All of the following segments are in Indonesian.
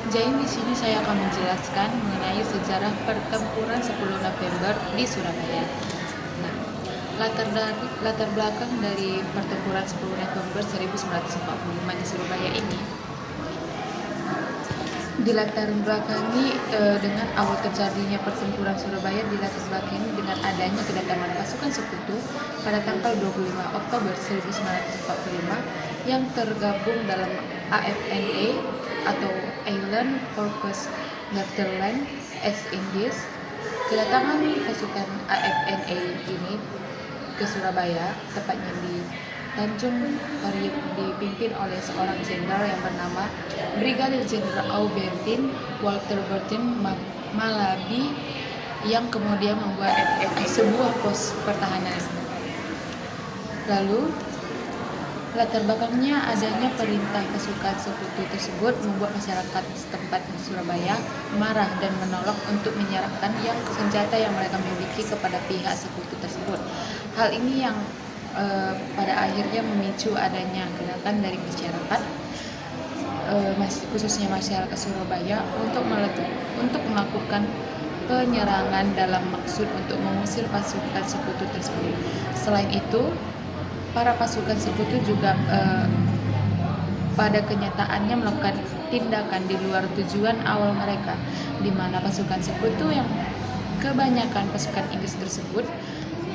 Jadi di sini saya akan menjelaskan mengenai sejarah pertempuran 10 November di Surabaya. Nah, latar belakang dari pertempuran 10 November 1945 di Surabaya ini dilatar belakangi dengan awal terjadinya pertempuran Surabaya dilatar belakangi dengan adanya kedatangan pasukan sekutu pada tanggal 25 Oktober 1945 yang tergabung dalam AFNA atau Island Forces Netherlands East Indies. Kedatangan pasukan AFNA ini ke Surabaya, tepatnya di Tanjung Priok, dipimpin oleh seorang jenderal yang bernama Brigadir Jenderal Aubertin Walter Bertin Malabi yang kemudian membuat sebuah pos pertahanan. Lalu latar belakangnya adanya perintah pasukan sekutu tersebut membuat masyarakat setempat di Surabaya marah dan menolak untuk menyerahkan senjata yang mereka miliki kepada pihak sekutu tersebut. Hal ini yang pada akhirnya memicu adanya gerakan dari masyarakat, khususnya masyarakat Surabaya untuk melakukan penyerangan dalam maksud untuk mengusir pasukan sekutu tersebut. Selain itu, para pasukan sekutu juga pada kenyataannya melakukan tindakan di luar tujuan awal mereka, di mana pasukan sekutu yang kebanyakan pasukan Inggris tersebut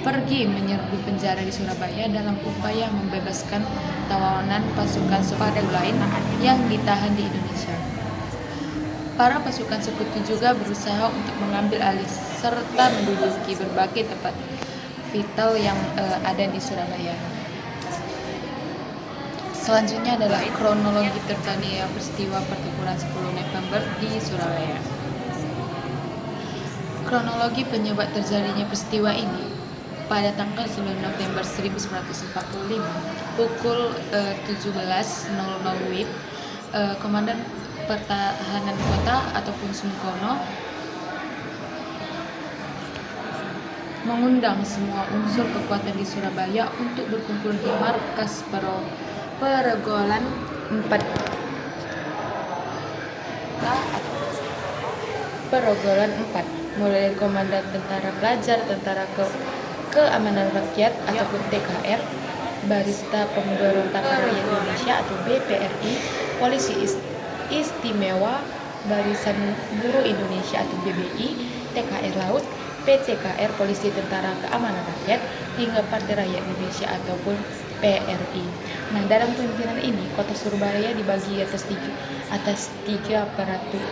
pergi menyerbu penjara di Surabaya dalam upaya membebaskan tawanan pasukan sekutu lain yang ditahan di Indonesia. Para pasukan sekutu juga berusaha untuk mengambil alih serta menduduki berbagai tempat vital yang ada di Surabaya. Selanjutnya adalah kronologi terjadinya peristiwa pertempuran 10 November di Surabaya. Kronologi penyebab terjadinya peristiwa ini pada tanggal 9 November 1945 pukul 17.00 WIB, Komandan Pertahanan Kota ataupun Sungkono mengundang semua unsur kekuatan di Surabaya untuk berkumpul di markas Peregolan 4 mulai dari Komandan Tentara Pelajar, Tentara Keamanan Rakyat ataupun TKR, Barista Pemberontakan Rakyat Indonesia atau BPRI, Polisi Istimewa, Barisan Buruh Indonesia atau BBI, TKR Laut, PTKR Polisi Tentara Keamanan Rakyat, hingga Partai Rakyat Indonesia ataupun PRI. Nah, dalam pemimpinan ini kota Surabaya dibagi atas tiga aparatur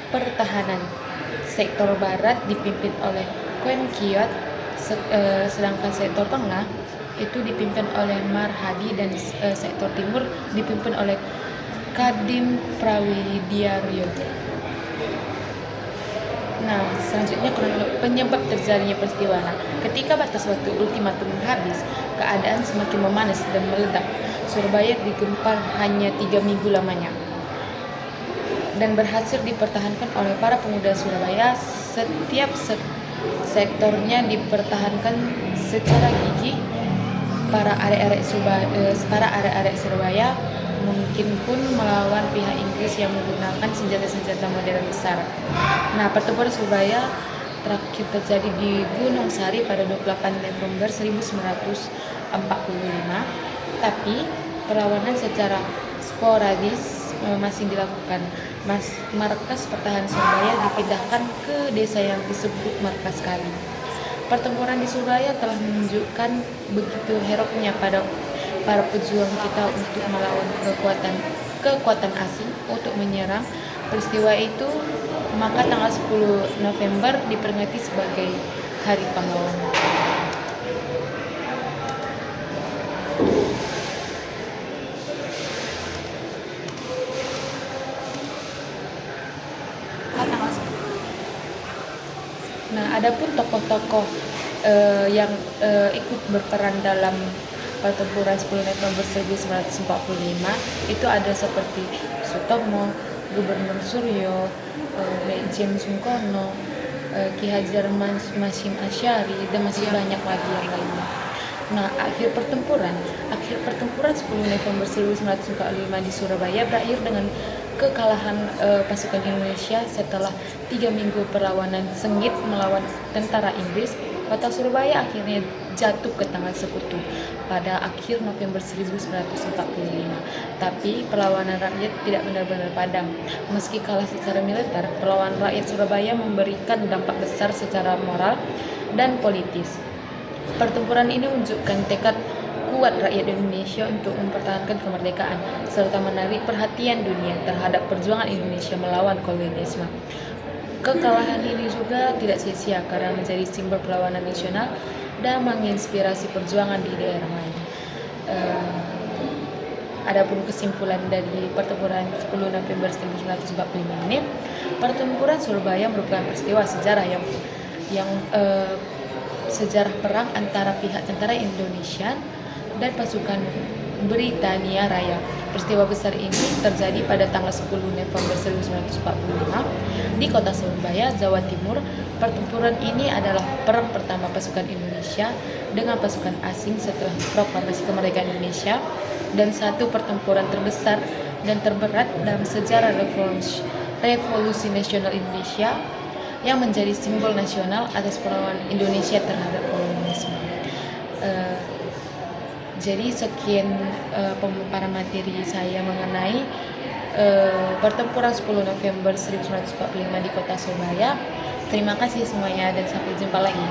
pertahanan. Sektor barat dipimpin oleh Kwen Kiat, sedangkan sektor tengah itu dipimpin oleh Marhadi dan sektor timur dipimpin oleh Kadim Prawidiaryo. Nah, selanjutnya penyebab terjadinya peristiwa. Nah, ketika batas waktu ultimatum habis, keadaan semakin memanas dan meledak. Surabaya digempar hanya 3 minggu lamanya dan berhasil dipertahankan oleh para pemuda Surabaya. Setiap sektornya dipertahankan secara gigih. Para arek-arek Surabaya mungkin pun melawan pihak Inggris yang menggunakan senjata-senjata modern besar. Nah, pertempuran Surabaya terakhir terjadi di Gunung Sari pada 28 November 1945, tapi perlawanan secara sporadis masih dilakukan. Markas pertahanan Surabaya dipindahkan ke desa yang disebut Markas Kali. Pertempuran di Surabaya telah menunjukkan begitu heroknya pada para pejuang kita untuk melawan kekuatan asing untuk menyerang. Peristiwa itu maka tanggal 10 November diperingati sebagai Hari Pahlawan. Nah, adapun tokoh-tokoh yang ikut berperan dalam pertempuran 10 November 1945 itu ada seperti Sutomo, Gubernur Suryo, Lejen Sungkono, Ki Hajar Masyim Asyari, dan masih banyak lagi yang lainnya. Nah, akhir pertempuran 10 November 1945 di Surabaya berakhir dengan kekalahan pasukan Indonesia setelah 3 minggu perlawanan sengit melawan tentara Inggris. Kota Surabaya akhirnya jatuh ke tangan sekutu pada akhir November 1945. Tapi perlawanan rakyat tidak benar-benar padam. Meski kalah secara militer, perlawanan rakyat Surabaya memberikan dampak besar secara moral dan politis. Pertempuran ini menunjukkan tekad kuat rakyat Indonesia untuk mempertahankan kemerdekaan, serta menarik perhatian dunia terhadap perjuangan Indonesia melawan kolonialisme. Kekalahan ini juga tidak sia-sia karena menjadi simbol perlawanan nasional dan menginspirasi perjuangan di daerah lain. Adapun kesimpulan dari pertempuran 10 November 1945 ini, pertempuran Surabaya merupakan peristiwa sejarah yang sejarah perang antara pihak tentara Indonesia dan pasukan Britania Raya. Peristiwa besar ini terjadi pada tanggal 10 November 1945 di kota Surabaya, Jawa Timur. Pertempuran ini adalah perang pertama pasukan Indonesia dengan pasukan asing setelah proklamasi kemerdekaan Indonesia, dan satu pertempuran terbesar dan terberat dalam sejarah revolusi nasional Indonesia yang menjadi simbol nasional atas perlawanan Indonesia terhadap kolonialisme. Jadi sekian pemaparan materi saya mengenai pertempuran 10 November 1945 di kota Surabaya. Terima kasih semuanya dan sampai jumpa lagi.